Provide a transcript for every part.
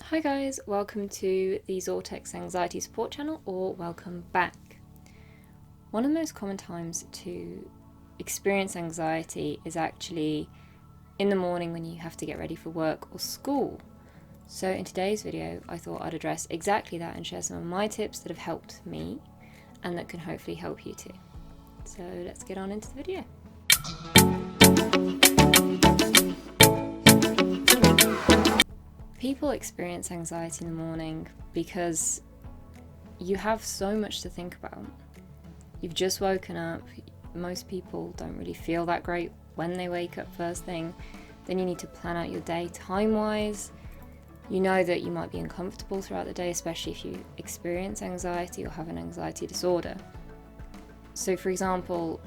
Hi guys, welcome to the Zortex Anxiety Support channel, or welcome back. One of the most common times to experience anxiety is actually in the morning when you have to get ready for work or school. So in today's video, I thought I'd address exactly that and share some of my tips that have helped me and that can hopefully help you too. So let's get on into the video. People experience anxiety in the morning because you have so much to think about. You've just woken up. Most people don't really feel that great when they wake up first thing. Then you need to plan out your day time-wise. You know that you might be uncomfortable throughout the day, especially if you experience anxiety or have an anxiety disorder. So for example,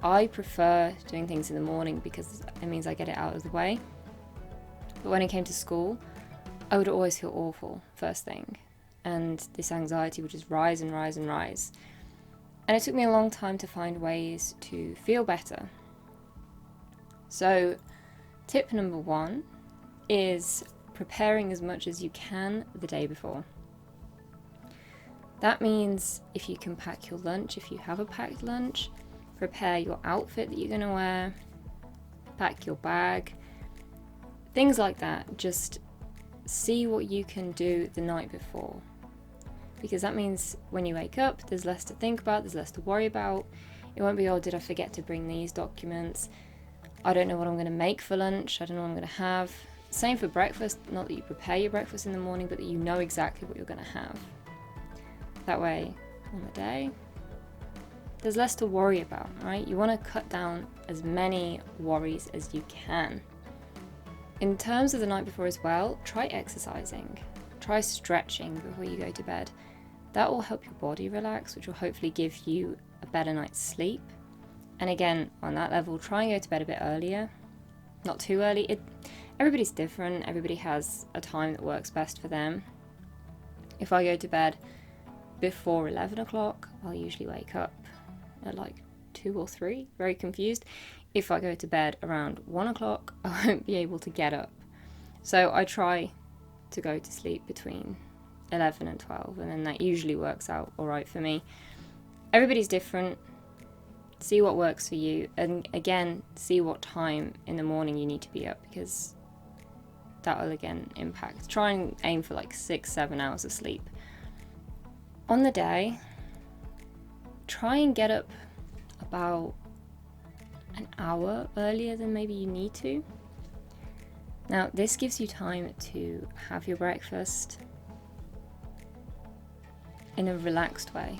I prefer doing things in the morning because it means I get it out of the way. But when it came to school, I would always feel awful first thing, and this anxiety would just rise and rise and rise. And it took me a long time to find ways to feel better. So tip number 1 is preparing as much as you can the day before. That means if you can pack your lunch, if you have a packed lunch, prepare your outfit that you're going to wear, pack your bag, things like that. Just see what you can do the night before, because that means when you wake up, there's less to think about, there's less to worry about. It won't be, oh, did I forget to bring these documents? I don't know what I'm going to make for lunch. I don't know what I'm going to have. Same for breakfast. Not that you prepare your breakfast in the morning, but that you know exactly what you're going to have. That way, on the day, there's less to worry about, right? You want to cut down as many worries as you can. In terms of the night before as well, try exercising. Try stretching before you go to bed. That will help your body relax, which will hopefully give you a better night's sleep. And again, on that level, try and go to bed a bit earlier. Not too early. Everybody's different. Everybody has a time that works best for them. If I go to bed before 11 o'clock, I'll usually wake up at like 2 or 3, very confused. If I go to bed around 1 o'clock, I won't be able to get up. So I try to go to sleep between 11 and 12, and then that usually works out all right for me. Everybody's different. See what works for you, and again, see what time in the morning you need to be up, because that will again impact. Try and aim for like 6-7 hours of sleep. On the day, try and get up about an hour earlier than maybe you need to. Now, this gives you time to have your breakfast in a relaxed way.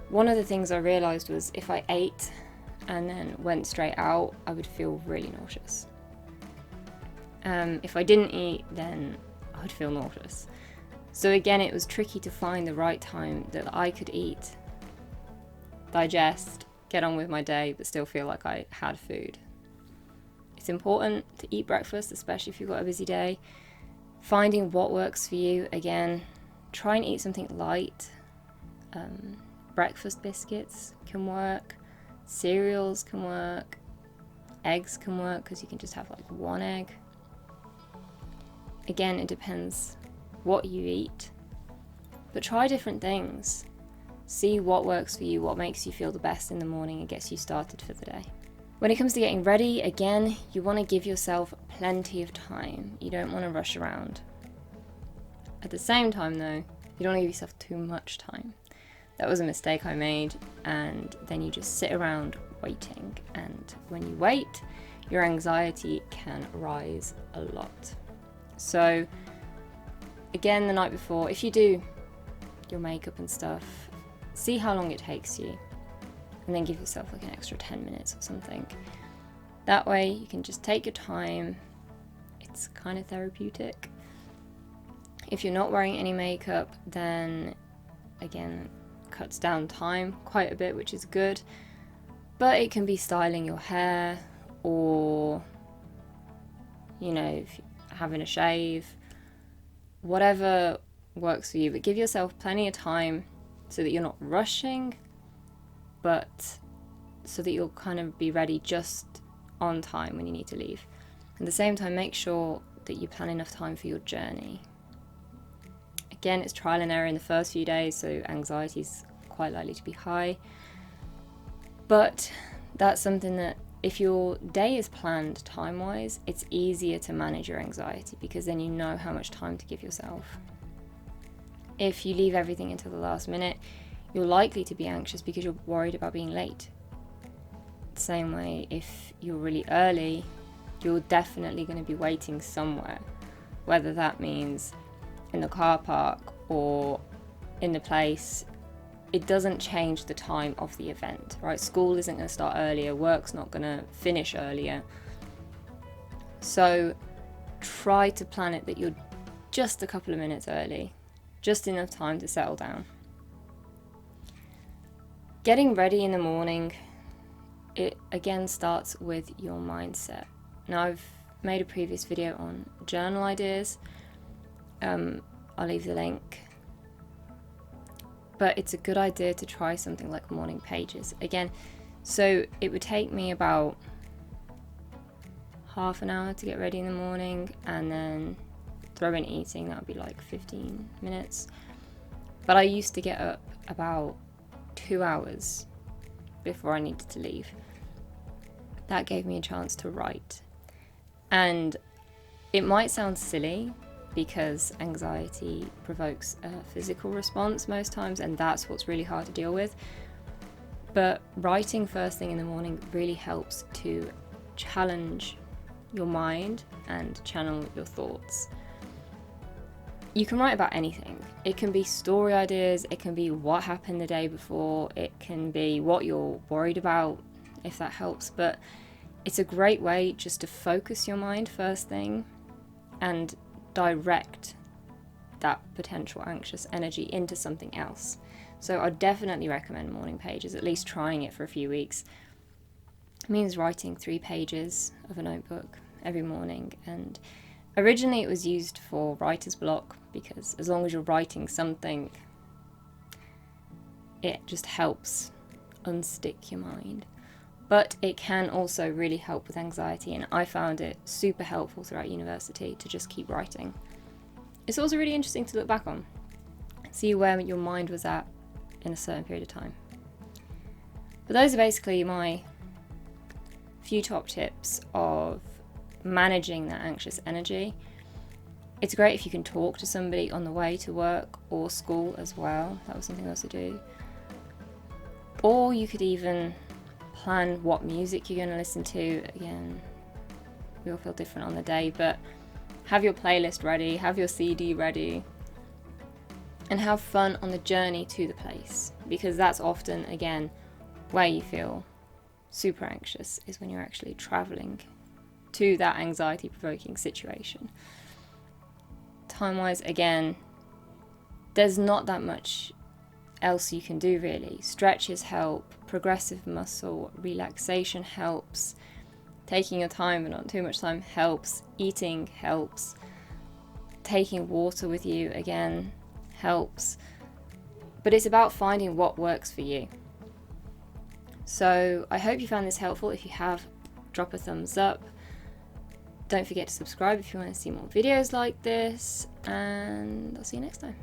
One of the things I realised was if I ate and then went straight out, I would feel really nauseous. If I didn't eat, then I would feel nauseous. So again, it was tricky to find the right time that I could eat, digest, get on with my day, but still feel like I had food. It's important to eat breakfast, especially if you've got a busy day. Finding what works for you. Again, try and eat something light. Breakfast biscuits can work. Cereals can work. Eggs can work because you can just have like 1 egg. Again, it depends what you eat, but try different things. See what works for you, what makes you feel the best in the morning and gets you started for the day. When it comes to getting ready, again, you want to give yourself plenty of time. You don't want to rush around. At the same time though, you don't want to give yourself too much time. That was a mistake I made, and then you just sit around waiting, and when you wait, your anxiety can rise a lot. So again, the night before, if you do your makeup and stuff, see how long it takes you, and then give yourself like an extra 10 minutes or something. That way you can just take your time. It's kind of therapeutic. If you're not wearing any makeup, then again, cuts down time quite a bit, which is good. But it can be styling your hair, or if you're having a shave, whatever works for you. But give yourself plenty of time so that you're not rushing, but so that you'll kind of be ready just on time when you need to leave. At the same time, make sure that you plan enough time for your journey. Again, it's trial and error in the first few days, so anxiety is quite likely to be high. But that's something that if your day is planned time-wise, it's easier to manage your anxiety because then you know how much time to give yourself. If you leave everything until the last minute, you're likely to be anxious because you're worried about being late. Same way, if you're really early, you're definitely going to be waiting somewhere, whether that means in the car park or in the place. It doesn't change the time of the event, right? School isn't going to start earlier, work's not going to finish earlier. So try to plan it that you're just a couple of minutes early, just enough time to settle down. Getting ready in the morning, it again starts with your mindset. Now, I've made a previous video on journal ideas. I'll leave the link. But it's a good idea to try something like morning pages. Again, so it would take me about half an hour to get ready in the morning, and then throw in eating, that would be like 15 minutes. But I used to get up about 2 hours before I needed to leave. That gave me a chance to write. And it might sound silly, because anxiety provokes a physical response most times, and that's what's really hard to deal with. But writing first thing in the morning really helps to challenge your mind and channel your thoughts. You can write about anything. It can be story ideas, it can be what happened the day before, it can be what you're worried about, if that helps. But it's a great way just to focus your mind first thing and direct that potential anxious energy into something else. So I definitely recommend morning pages, at least trying it for a few weeks. It means writing 3 pages of a notebook every morning, and originally it was used for writer's block because as long as you're writing something, it just helps unstick your mind. But it can also really help with anxiety, and I found it super helpful throughout university to just keep writing. It's also really interesting to look back on, see where your mind was at in a certain period of time. But those are basically my few top tips of managing that anxious energy. It's great if you can talk to somebody on the way to work or school as well. That was something else to do. Or you could even plan what music you're going to listen to. Again, we all feel different on the day, but have your playlist ready, have your CD ready, and have fun on the journey to the place, because that's often, again, where you feel super anxious, is when you're actually traveling to that anxiety-provoking situation. Time-wise, again, there's not that much else you can do really. Stretches help, progressive muscle relaxation helps, taking your time but not too much time helps, eating helps, taking water with you again helps. But it's about finding what works for you. So I hope you found this helpful. If you have, drop a thumbs up. Don't forget to subscribe if you want to see more videos like this, and I'll see you next time.